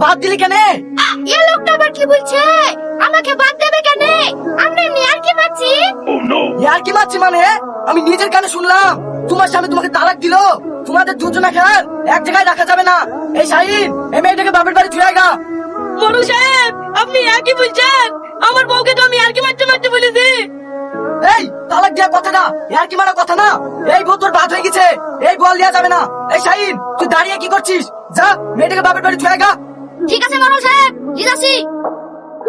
বাদ দিলি কেন? এ লোকটা আবার কি বলছে? আমাকে বাদ দেবে কেন? আমরা নিয়ার কি মারছি? আর কি মারছি মানে? আমি নিজের কানে শুনলাম তোমার স্বামী তোমাকে তালাক দিল। তোমাদের দুজনাকে আর এক জায়গায় রাখা যাবে না। এই শাহিন, এই মেয়েটাকে বাপের বাড়ি ছুঁয়ে গা। মোড়ল সাহেব, আপনি একই বলছেন? আমার বউকে তো আমি আর কি মারতে মারতে বলেছি। এই তালাক দেওয়ার কথা না, আর কি মারা কথা না। এই বউ তোর বাদ হয়ে গেছে, এই বল দেওয়া যাবে না। এই শাহিন, তুই দাঁড়িয়ে কি করছিস? যা মেয়েটাকে বাপের বাড়ি ছুঁয়ে গা। ঠিক আছে মোড়ল সাহেব, যাচ্ছি।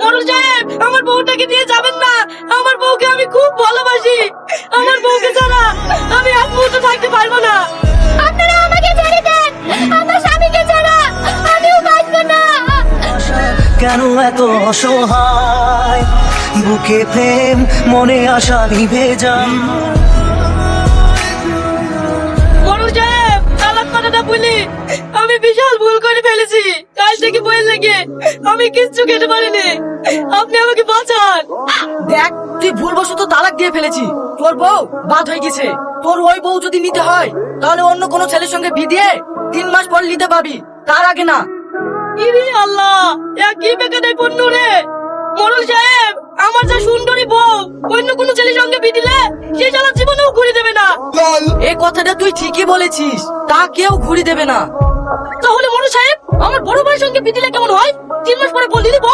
মোড়ল সাহেব, আমার বউটাকে নিয়ে যাবেন না। আমার বউকে আমি খুব ভালোবাসি। আমার বউকে ছাড়া আমি এক মুহূর্ত থাকতে পারবো না। আপনারা আমাকে ছেড়ে দেন, আমার স্বামীকে ছাড়া আমিও বাঁচবো না। কেন এত অসহায় বুকে প্রেম মনে আশা নিভে যায়। মোড়ল সাহেব, তালাক কথাটা বলি আমি বিশাল ভুল করে ফেলেছি। কাল থেকে বইয়ের লেগে আমি কিচ্ছু খেতে পারিনি। আপনি আমাকে বাঁচান। দেখ, তুই ভুলবশত তালাক দিয়ে ফেলেছি, তোর বউ বাদ হয়ে গেছে। তোর ওই বউ যদি নিতে হয় তাহলে অন্য কোনো ছেলের সঙ্গে বিয়ে দিয়ে 3 মাস পর নিতে পাবি, তার আগে না। ইরে আল্লাহ, কি বেকার পণ্য রে। মোড়ল সাহেব, আমার যা সুন্দরী বউ অন্য কোন ছেলের সঙ্গে বিয়ে দিলে সে সারা জীবনেও ঘুরে দেবে না। এই কথাটা তুই ঠিকই বলেছিস, তা কেউ ঘুরি দেবে না। তাহলে মোড়ল সাহেব, আমার বড় ভাইয়ের সঙ্গে বিয়ে দিলে কেমন হয়? 3 মাস পরে বলি দিব।